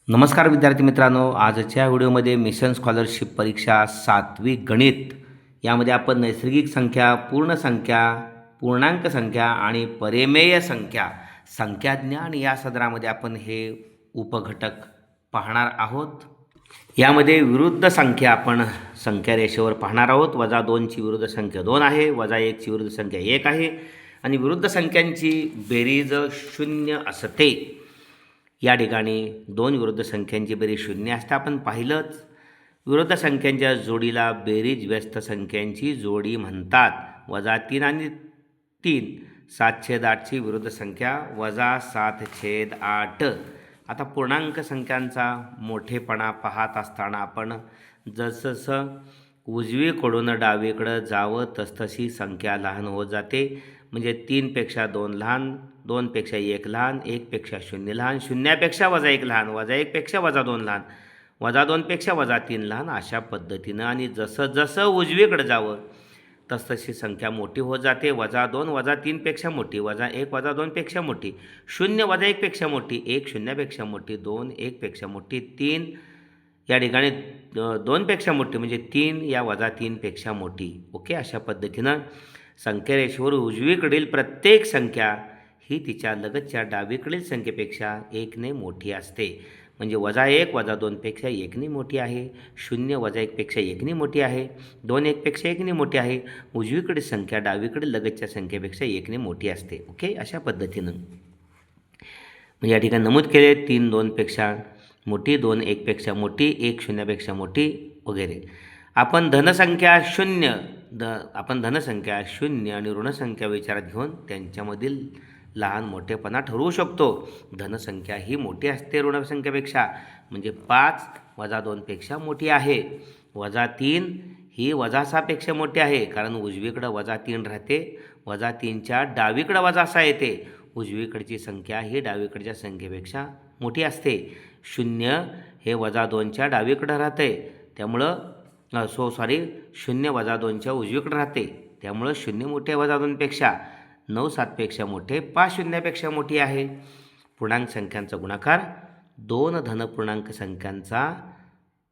नमस्कार विद्यार्थी मित्रांनो, आजच्या व्हिडिओमध्ये मिशन स्कॉलरशिप परीक्षा 7वी गणित यामध्ये आपण नैसर्गिक संख्या, पूर्ण संख्या, पूर्णांक संख्या आणि परिमेय संख्या, संख्याज्ञान या सदरामध्ये आपण हे उपघटक पाहणार आहोत. यामध्ये विरुद्ध संख्या आपण संख्या रेषेवर पाहणार आहोत. -2ची विरुद्ध संख्या 2 आहे, -1ची विरुद्ध संख्या 1 आहे आणि विरुद्ध संख्यांची बेरीज 0 असते. या ठिकाणी दोन विरुद्ध संख्यांची बेरीज 0 असते. आपण पाहिलंच, विरुद्ध संख्यांच्या जोडीला बेरीज व्यस्त संख्यांची जोडी म्हणतात. -3 आणि 3 7/8ची विरुद्ध संख्या -7/8. आता पूर्णांक संख्यांचा मोठेपणा पाहत असताना आपण जसजसं उजवीकडून डावीकडं जावं तसतशी संख्या लहान होत जाते. म्हणजे 3पेक्षा 2 लहान, 2पेक्षा 1 लहान, 1पेक्षा 0 लहान, 0पेक्षा -1 लहान, -1पेक्षा -2 लहान, -2पेक्षा -3 लहान, अशा पद्धतीनं. आणि जसं जसं उजवीकडे जावं तसतशी संख्या मोठी होत जाते. -2 -3पेक्षा मोठी, -1 -2पेक्षा मोठी, 0 -1पेक्षा मोठी, 1 0पेक्षा मोठी, 2 1पेक्षा मोठी, 3 या ठिकाणी 2पेक्षा मोठी म्हणजे 3 या -3पेक्षा मोठी. ओके, अशा पद्धतीनं संख्यारेषेवर उजवीकडील प्रत्येक संख्या ही तिच्या लगतच्या डावीकडील संख्येपेक्षा 1ने मोठी असते. म्हणजे -1 -2पेक्षा 1ने मोठी आहे, 0 -1पेक्षा 1ने मोठी आहे, 2 1पेक्षा 1ने मोठी आहे. उजवीकडील संख्या डावीकडील लगतच्या संख्येपेक्षा 1ने मोठी असते. ओके, अशा पद्धतीनं म्हणजे या ठिकाणी नमूद केले. 3 2पेक्षा मोठी, 2 1पेक्षा मोठी, 1 0पेक्षा मोठी वगैरे. आपण धनसंख्या 0 आणि ऋणसंख्या विचारात घेऊन त्यांच्यामधील लहान मोठेपणा ठरवू शकतो. धनसंख्या ही मोठी असते ऋणसंख्येपेक्षा, म्हणजे 5 -2पेक्षा मोठी आहे. -3 ही -6पेक्षा मोठी आहे, कारण उजवीकडं -3 राहते. -3च्या डावीकडं -6 येते. उजवीकडची संख्या ही डावीकडच्या संख्येपेक्षा मोठी असते. 0 हे -2च्या डावीकडं राहते, त्यामुळं 0 -2च्या उजवीकडे राहते, त्यामुळं 0 मोठे -2पेक्षा, 9 7पेक्षा मोठे, 5 0पेक्षा मोठी आहे. पूर्णांक संख्यांचा गुणाकार 2 धनपूर्णांक संख्यांचा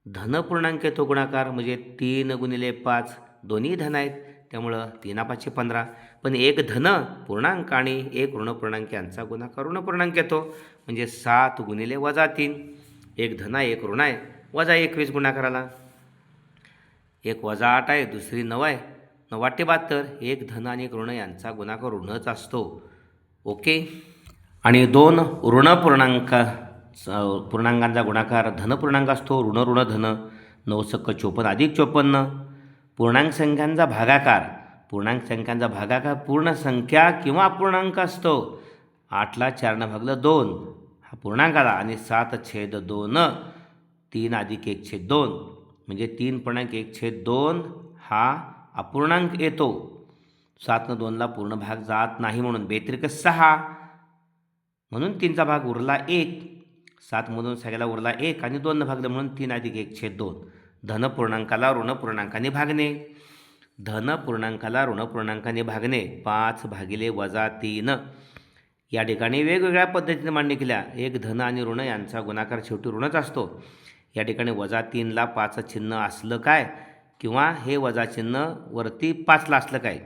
धनपूर्णांक येतो गुणाकार, म्हणजे 3 × 5 दोन्ही धन आहेत, त्यामुळं 3 5 15. पण एक धन पूर्णांक आणि एक ऋणपूर्णांक यांचा गुणाकार ऋणपूर्णांक येतो, म्हणजे 7 × -3. एक धन आहे, एक ऋण आहे, -21 गुणाकाराला. एक -8 आहे, दुसरी 9 आहे, 9 8 72. एक धन आणि एक ऋण यांचा गुणाकार ऋणच असतो. ओके, आणि दोन पूर्णांकांचा गुणाकार धनपूर्णांक असतो. ऋण धन, 9 × 54 अधिक 54. पूर्णांक संख्यांचा भागाकार पूर्ण संख्या किंवा अपूर्णांक असतो. 8ला 4ने भागलं 2 हा पूर्णांकाला, आणि 7/2 3 अधिक 1/2 म्हणजे 3.1/2 हा अपूर्णांक येतो. 7ने 2ला पूर्ण भाग जात नाही, म्हणून बेत्रिक 6, म्हणून 3चा भाग उरला 1. 7मधून सगळ्याला उरला 1 आणि 2ने भागलं, म्हणून 3 अधिक 1/2. धनपूर्णांकाला ऋणपूर्णांकाने भागणे. धनपूर्णांकाला ऋणपूर्णांकाने भागणे 5/-3. या ठिकाणी वेगवेगळ्या पद्धतीने मांडणी केल्या. एक धन आणि ऋण यांचा गुणाकार शेवटी ऋणच असतो. या ठिकाणी -3ला 5 चिन्ह असलं काय, किंवा हे वजा चिन्ह वरती 5ला असलं काय,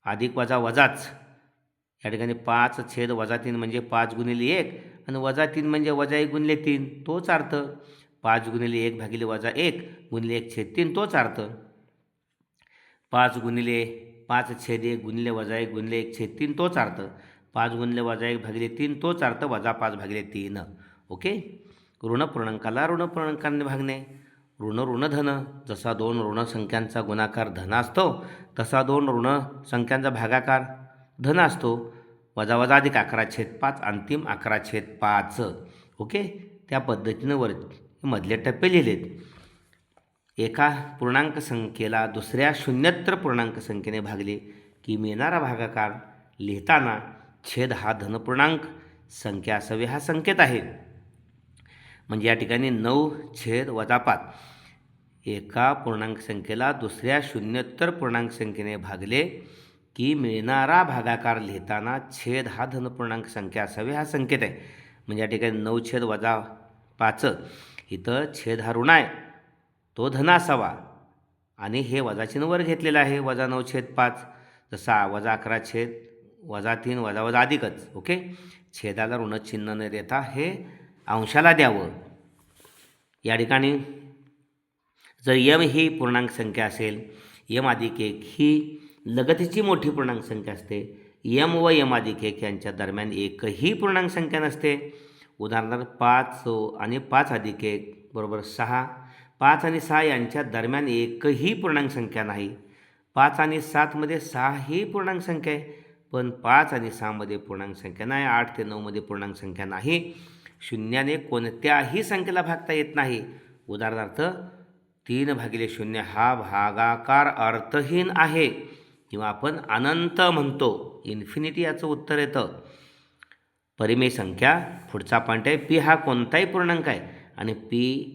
अधिक वजा वजाच. या ठिकाणी 5/-3 म्हणजे 5 × 1 आणि -3 म्हणजे -1 × 3, तोच अर्थ. 5 × 1 भागिले -1 × 1/3 तोच अर्थ. 5 × 5/1 × -1 × 1/3 तोच अर्थ. 5 × -1 भागिले 3 तोच अर्थ, -5/3. ओके, ऋणपूर्णांकाला ऋणपूर्णांकाने भागणे. ऋण धन, जसा 2 ऋण संख्यांचा गुणाकार धन असतो, तसा 2 ऋण संख्यांचा भागाकार धन असतो. वजा अधिक 11/5, अंतिम 11/5. ओके, त्या पद्धतीनं मधले टप्पे लिहिलेत. एका पूर्णांक संख्येला दुसऱ्या शून्यत्र पूर्णांक संख्येने भागले की मिळणारा भागाकार लिहिताना छेद हा धनपूर्णांक संख्या असावी हा संकेत आहे. म्हणजे या ठिकाणी 9/-5. एका पूर्णांक संख्येला दुसऱ्या शून्यत्तर पूर्णांक संख्येने भागले की मिळणारा भागाकार लिहिताना छेद हा धनपूर्णांक संख्या असावी हा संकेत आहे. म्हणजे या ठिकाणी 9/-5 5. इथं छेद हा ऋण आहे, तो धन असावा आणि हे वजा चिन्ह वर घेतलेलं आहे, -9/5. तर 6 -11/-3 वजा अधिकच. ओके, छेदाला ऋणचिन्ह न देता हे अंशाला द्यावं. या ठिकाणी जर यम ही पूर्णांक संख्या असेल, यम अधिक 1 ही लगतची मोठी पूर्णांक संख्या असते. यम व यम अधिक 1 यांच्या दरम्यान एकही पूर्णांक संख्या नसते. उदाहरणार्थ 5 आणि 5 अधिक 1 बरोबर 6. 5 आणि 6 यांच्या दरम्यान एकही पूर्णांक संख्या नाही. 5 आणि 7मध्ये 6 ही पूर्णांक संख्या आहे, पण 5 आणि 6मध्ये पूर्णांक संख्या नाही. 8 ते 9मध्ये पूर्णांक संख्या नाही. शून्याने कोणत्याही संख्येला भागता येत नाही. उदाहरणार्थ 3/0 हा भागाकार अर्थहीन आहे किंवा आपण अनंत म्हणतो, इन्फिनिटी याचं उत्तर येतं. परिमेय संख्या पुढचा पॉईंट आहे. पी हा कोणताही पूर्णांक आहे आणि पी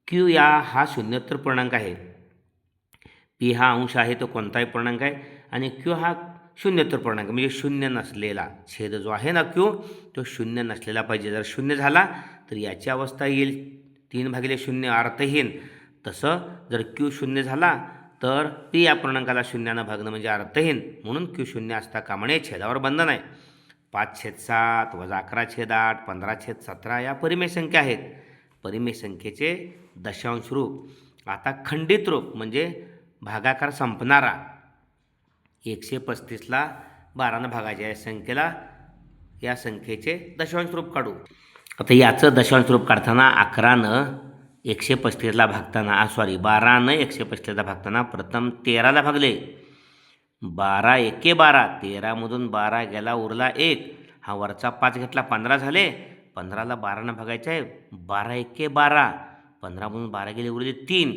क्यू या हा शून्योत्तर पूर्णांक आहे. पी हा अंश आहे तो कोणताही पूर्णांक आहे आणि क्यू हा शून्योत्तर पूर्णांक म्हणजे शून्य नसलेला. छेद जो आहे ना क्यू, तो शून्य नसलेला पाहिजे. जर शून्य झाला तर याची अवस्था येईल 3/0 अर्थहीन. तसं जर क्यू शून्य झाला तर पी या पूर्णांकाला शून्यानं भागणं म्हणजे अर्थहीन. म्हणून क्यू शून्य असता कामा नये. छेदावर बंधन आहे. 5/7 -11/8 15/17 या परिमेय संख्या आहेत. परिमेय संख्येचे दशांश रूप. आता खंडित रूप म्हणजे भागाकार संपणारा. 135ला 12नं भागायचे या संख्येला, या संख्येचे दशांश रूप काढू. आता याचं दशांश रूप काढताना 11नं 135ला भागताना 12नं 135ला भागताना प्रथम 13ला भागले. 12 एके 12, 13मधून 12 गेला, उरला 1. हा वरचा 5 घेतला, 15 झाले. 15ला 12नं भागायचं आहे. 12 एके 12, 15मधून 12 गेले, उरले 3.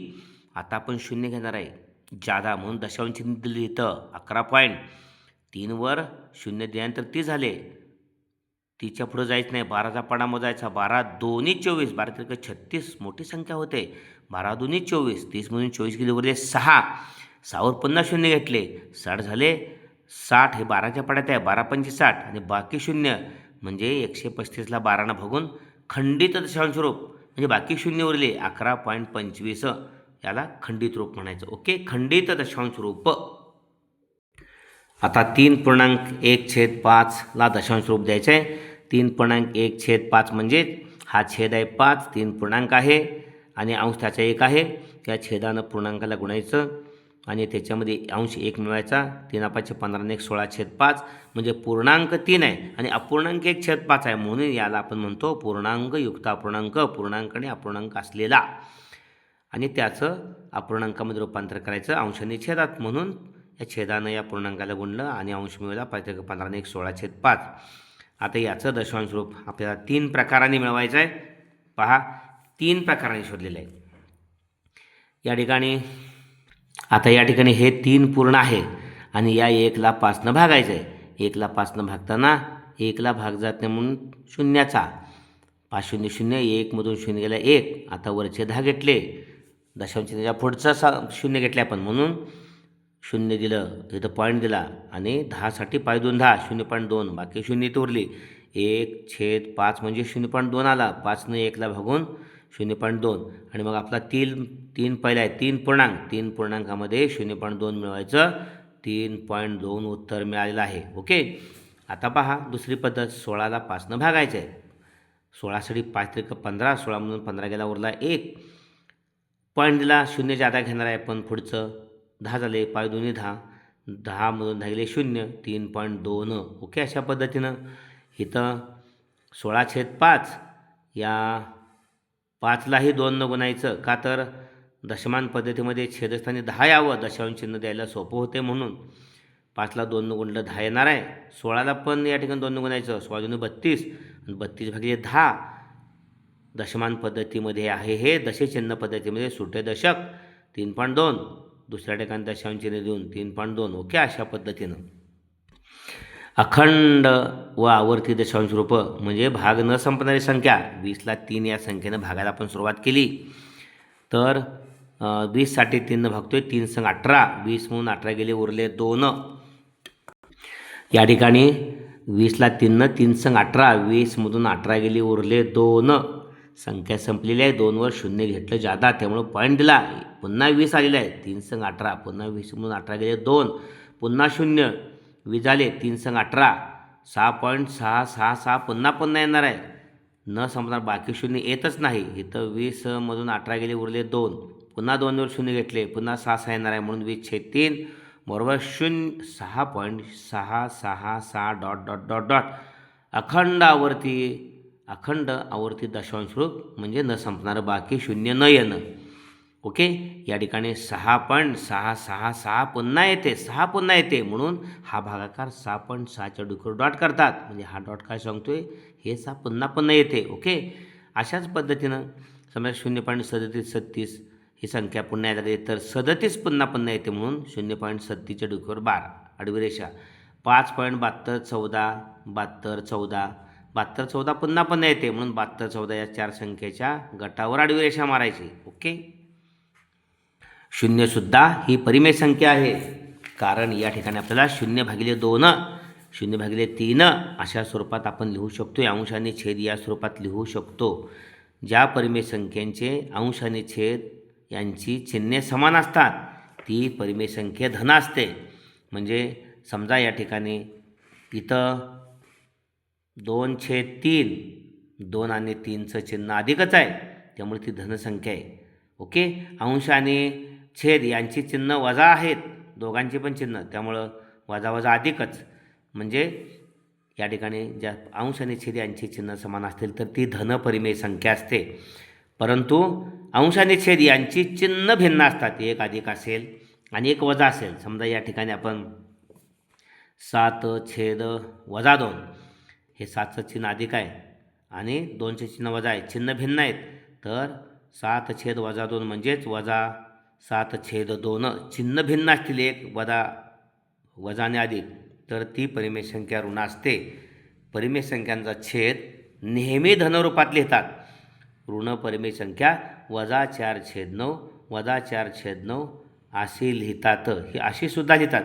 आता आपण शून्य घेणार आहे जादा, म्हणून दशांश चिन्ह दिलं इथं 11 पॉईंट. 3वर शून्य दिल्यानंतर 30 झाले. 30च्या पुढं जायचं नाही. 12चा पाडा मोजायचा. 12 दोन्ही 24, 12 त्रिक 36 मोठी संख्या होते. 12 दोन्ही 24, 30मधून 24 गेले, उरले 6. 6वर पुन्हा शून्य घेतले, 60 झाले. 60 हे 12च्या पाड्यात आहे. 12 पंचे 60 आणि बाकी शून्य म्हणजे 135ला 12नं भागून खंडित दशांश रूप म्हणजे बाकी शून्य उरले 11.25. याला खंडित रूप म्हणायचं. ओके, खंडित दशांश रूप. आता 3.1/5ला दशांश रूप द्यायचं आहे. 3.1/5 म्हणजे हा छेद आहे 5, 3 पूर्णांक आहे आणि अंश त्याचा 1 आहे. त्या छेदानं पूर्णांकाला गुणायचं आणि त्याच्यामध्ये अंश 1 मिळवायचा. 3 15 16/5 म्हणजे पूर्णांक 3 आहे आणि अपूर्णांक 1/5 आहे. म्हणून याला आपण म्हणतो पूर्णांक युक्त अपूर्णांक, पूर्णांक आणि अपूर्णांक असलेला. आणि त्याचं अपूर्णांकामध्ये रूपांतर करायचं अंशाने छेदात. म्हणून या छेदानं या पूर्णांकाला गुणलं आणि अंश मिळवला 15 16/5. आता याचं दशांश रूप आपल्याला 3 प्रकारांनी मिळवायचं आहे. पहा, 3 प्रकारांनी शोधलेलं आहे या ठिकाणी. आता या ठिकाणी हे 3 पूर्ण आहे आणि या 1ला 5नं भागायचं आहे. 1ला 5नं भागताना 1ला भाग जात नाही म्हणून शून्याचा. 5 0 0, 1मधून शून्य गेला 1. आता वरचे 10 घेतले, दशांश चिन्हाच्या पुढचा शून्य घेतले आपण, म्हणून शून्य दिलं, इथं पॉईंट दिला आणि 10साठी पाय 2 10, 0.2 बाकी शून्य इथं उरली. 1/5 म्हणजे 0.2 आला. 5नं 1ला भागून 0.2 आणि मग आपला 3 पहिला आहे. 3 पूर्णांक, 3 पूर्णांकामध्ये 0.2 मिळवायचं. 3.2 उत्तर मिळालेलं आहे. ओके, आता पहा दुसरी पद्धत. 16ला 5नं भागायचं आहे. 16साठी 5 त्रिक 15, 16मधून 15 गेला, उरला 1. पॉईंट दिला, शून्य जादा घेणार आहे पण पुढचं 10 झाले, पाय 2 10, 10मधून 10 गेले 0, 3.2. ओके, अशा पद्धतीनं इथं 16/5 या 5लाही 2नं गुणायचं. का तर दशमान पद्धतीमध्ये छेदस्थानी 10 यावं, दशांश चिन्ह द्यायला सोपं होते म्हणून. 5ला 2नं गुणलं 10 येणार आहे. 16ला पण या ठिकाणी 2नं गुणायचं. 16 2 32 आणि 32/10 दशमान पद्धतीमध्ये आहे. हे दशचिन्ह पद्धतीमध्ये सुटे दशक 3.2, दुसऱ्या ठिकाणी दशांश चिन्ह देऊन 3.2. ओके, अशा पद्धतीनं अखंड व आवर्ती दशांश रूप म्हणजे भाग न संपणारी संख्या. 20ला 3 या संख्येनं भागायला आपण सुरुवात केली तर 20साठी 3नं भागतोय. 3 संग 18, 20 म्हणून 18 गेले, उरले 2. या ठिकाणी 20ला 3नं 3 संग 18, 20मधून 18 गेले, उरले 2. संख्या संपलेली आहे, 2वर शून्य घेतलं जादा त्यामुळं पॉईंट दिला. पुन्हा 20 आलेलं आहे, 3 संग 18, पुन्हा 20 म्हणून 18 गेले 2, पुन्हा 0, 20 झाले, 3 संग 18, 6.666 पुन्हा पुन्हा येणार आहे. न संपणार, बाकी शून्य येतच नाही. इथं 20मधून 18 गेले, उरले 2, पुन्हा 2वर शून्य घेतले, पुन्हा 6 येणार आहे म्हणून 20/3 बरोबर 6.666 डॉट डॉट डॉट डॉट अखंड आवर्ती दशांश रूप म्हणजे न संपणारं, बाकी शून्य न येणं. ओके, या ठिकाणी 6.666 पुन्हा येते, 6 पुन्हा येते म्हणून हा भागाकार 6.6च्या डुकर डॉट करतात. म्हणजे हा डॉट काय सांगतोय, हे 6 पुन्हा पुन्हा येते. ओके, अशाच पद्धतीनं समजा 0.3736 ही संख्या पुन्हा यायला लागली तर 37 पुन्हा पुन्हा येते म्हणून 0.37च्या डुकर 12 आडवी रेषा. 5.7214 7214 पुन्हा पुन्हा येते म्हणून 7214 या 4 संख्येच्या गटावर आडवी रेषा मारायची. ओके, शून्यसुद्धा ही परिमेय संख्या आहे, कारण या ठिकाणी आपल्याला 0/2 0/3 अशा स्वरूपात आपण लिहू शकतो. अंश आणि छेद या स्वरूपात लिहू शकतो. ज्या परिमेय संख्यांचे अंश आणि छेद यांची चिन्हे समान असतात ती परिमेय संख्या धन असते. म्हणजे समजा या ठिकाणी इथं 2/3, 2 आणि 3चं चिन्ह अधिकच आहे त्यामुळे ती धनसंख्या आहे. ओके, अंश आणि छेद यांची चिन्ह वजा आहेत, दोघांची पण चिन्ह, त्यामुळं वजा वजा अधिकच. म्हणजे या ठिकाणी ज्या अंश आणि छेद यांची चिन्ह समान असतील तर ती धनपरिमेय संख्या असते. परंतु अंश आणि छेद यांची चिन्ह भिन्न असतात, एक अधिक असेल आणि एक वजा असेल. समजा या ठिकाणी आपण 7/-2 हे 7चं चिन्ह अधिक आहे आणि 2चे चिन्ह वजा आहे, चिन्ह भिन्न आहेत. तर 7/-2 म्हणजेच -7/2 चिन्ह भिन्न असतील, एक वजा आणि अधिक, तर ती परिमेय संख्या ऋण असते. परिमेय संख्यांचा छेद नेहमी धनरूपात लिहितात. ऋण परिमेय संख्या -4/9 -4/9 अशी लिहितात, ही अशी सुद्धा लिहितात.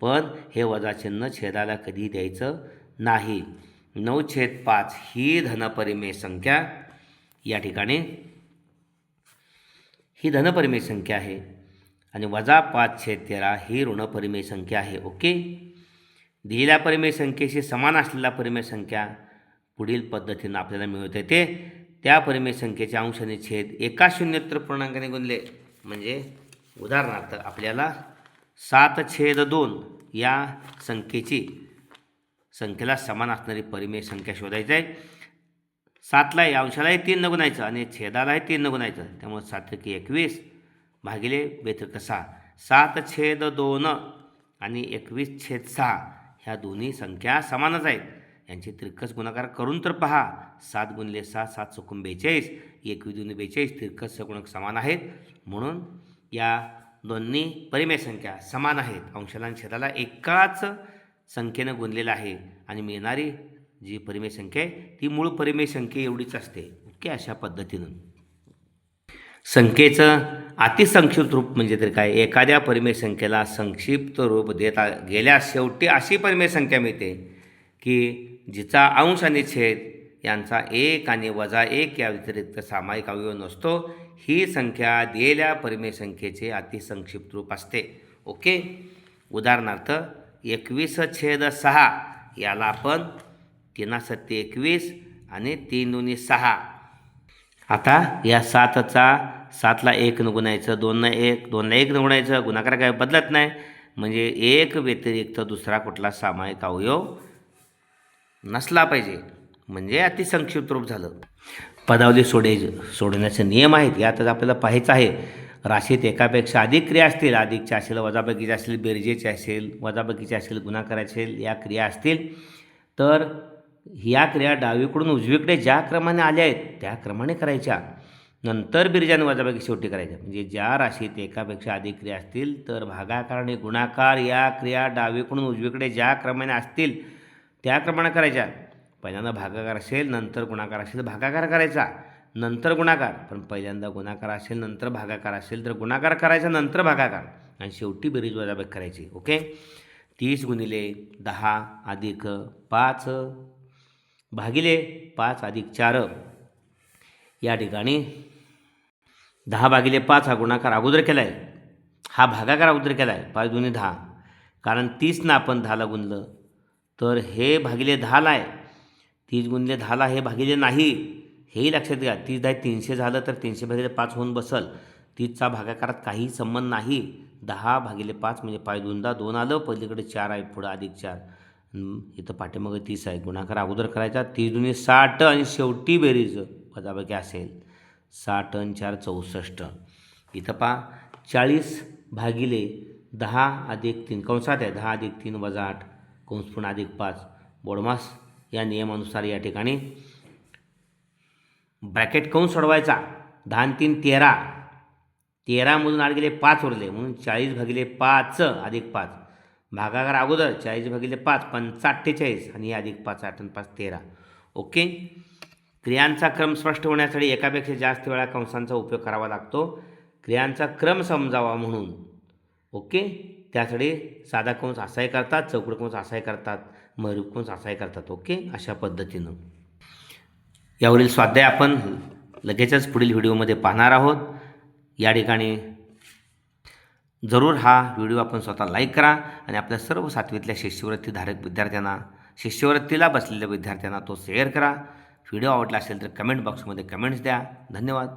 पण हे वजा चिन्ह छेदाला कधी द्यायचं नाही. 9/5 ही धनपरिमेय संख्या या ठिकाणी ही धनपरिमेय संख्या आहे आणि -5/13 ही ऋणपरिमेय संख्या आहे. ओके, दिलेल्या परिमेय संख्येशी समान असलेला परिमेय संख्या पुढील पद्धतीनं आपल्याला मिळवता येते. त्या परिमेय संख्येचे अंश आणि छेद एका शून्योत्तर पूर्णांकाने गुणले. म्हणजे उदाहरणार्थ आपल्याला 7/2 या संख्येला समान असणारी परिमेय संख्या शोधायची आहे. 7लाही अंशालाही 3 न गुणायचं आणि छेदालाही 3 न गुणायचं, त्यामुळे 7×21 भागिले 2×6 7/2 आणि 21/6 ह्या दोन्ही संख्या समानच आहेत. यांची तिरकस गुणाकार करून तर पहा. 7 × 6 7 चौकोन 42, 21×2 42, तिरकस सगुणक समान आहेत म्हणून या दोन्ही परिमेय संख्या समान आहेत. अंशाला आणि छेदाला एकाच संख्येनं गुणलेलं आहे आणि मिळणारी जी परिमेय संख्या आहे ती मूळ परिमेय संख्ये एवढीच असते. ओके, अशा पद्धतीनं संख्येचं अतिसंक्षिप्त रूप म्हणजे तरी काय, एखाद्या परिमेय संख्येला संक्षिप्त रूप देता गेल्यास शेवटी अशी परिमेय संख्या मिळते की जिचा अंश आणि छेद यांचा 1 आणि -1 या व्यतिरिक्त सामायिक अवयव नसतो. ही संख्या दिलेल्या परिमेय संख्येचे अतिसंक्षिप्त रूप असते. ओके, उदाहरणार्थ 21/6 याला आपण 3×7=21 आणि 3×2=6. आता या 7ला 1 न गुणायचं, 2ला 1 न गुणायचं, गुणाकार काय बदलत नाही. म्हणजे 1 व्यतिरिक्त दुसरा कुठला सामायिक अवयव नसला पाहिजे, म्हणजे अतिसंक्षिप्त रूप झालं. पदावली सोडवण्याचे नियम आहेत, यातच आपल्याला पाहायचं आहे. राशीत एकापेक्षा अधिक क्रिया असतील, अधिकच्या असेल, वजाबाकीचे असेल, बेरजेचे असेल, वजाबाकीचे असेल, गुणाकाराचे असेल, या क्रिया असतील तर ह्या क्रिया डावीकडून उजवीकडे ज्या क्रमाने आल्या आहेत त्या क्रमाने करायच्या. नंतर बेरजे आणि वजाबाकी शेवटी करायच्या. म्हणजे ज्या राशीत एकापेक्षा अधिक क्रिया असतील तर भागाकार आणि गुणाकार या क्रिया डावीकडून उजवीकडे ज्या क्रमाने असतील त्या क्रमाने करायच्या. पहिल्यांदा भागाकार असेल, नंतर गुणाकार असेल, भागाकार करायचा, नंतर गुणाकार. पण पहिल्यांदा गुणाकार असेल, नंतर भागाकार असेल तर गुणाकार करायचा, नंतर भागाकार आणि शेवटी बेरीज वजाबाकी करायची. ओके, 30 × 10 + 5 भागिले 5 + 4 या ठिकाणी 10/5 हा गुणाकार अगोदर केला आहे, हा भागाकार अगोदर केला आहे, 5 दुनी 10. कारण 30 आपण 10ला गुणलं तर हे भागिले 10ला आहे, 30 गुणिले 10ला हे भागिले नाही, हेही लक्षात घ्या. 30 10 300 झालं तर 300/5 होऊन बसल. 30चा भागाकारात काहीही संबंध नाही. 10/5 म्हणजे 5 2 2 आलं, पलीकडे 4 आहे, पुढं +4. इथं पाठीमागं 30 आहे. गुणाकार अगोदर करायचा, 30 दुनी 60 आणि शेवटी बेरीज वजाबाकी असेल. 60 आणि 4 64. इथं पहा 40/10 अधिक 3 कंसात आहे, 10 अधिक 3 वजा 8 कंस पुन्हा +5 बोडमास या नियमानुसार या ठिकाणी ब्रॅकेट कंस सोडवायचा. 10 आणि 3 13, 13मधून 8 गेले 5 उरले, म्हणून 40/5 अधिक 5 भागाकार अगोदर 40/5 45 आणि अधिक 5 8 आणि 5 13. ओके. क्रियांचा क्रम स्पष्ट होण्यासाठी एकापेक्षा जास्त वेळा कंसांचा उपयोग करावा लागतो, क्रियांचा क्रम समजावा म्हणून. ओके. त्यासाठी साधा कंस असाही करतात, चौकट कंस असाही करतात, महिरूप कंस असाही करतात. ओके. अशा पद्धतीनं यावरील स्वाध्याय आपण लगेचच पुढील व्हिडिओमध्ये पाहणार आहोत. या ठिकाणी जरूर हा व्हिडिओ आपण स्वतः लाईक करा आणि आपल्या सर्व 7वीतल्या शिष्यवृत्तीधारक विद्यार्थ्यांना, शिष्यवृत्तीला बसलेल्या विद्यार्थ्यांना तो शेअर करा. व्हिडिओ आवडला असेल तर कमेंट बॉक्समध्ये कमेंट्स द्या. धन्यवाद.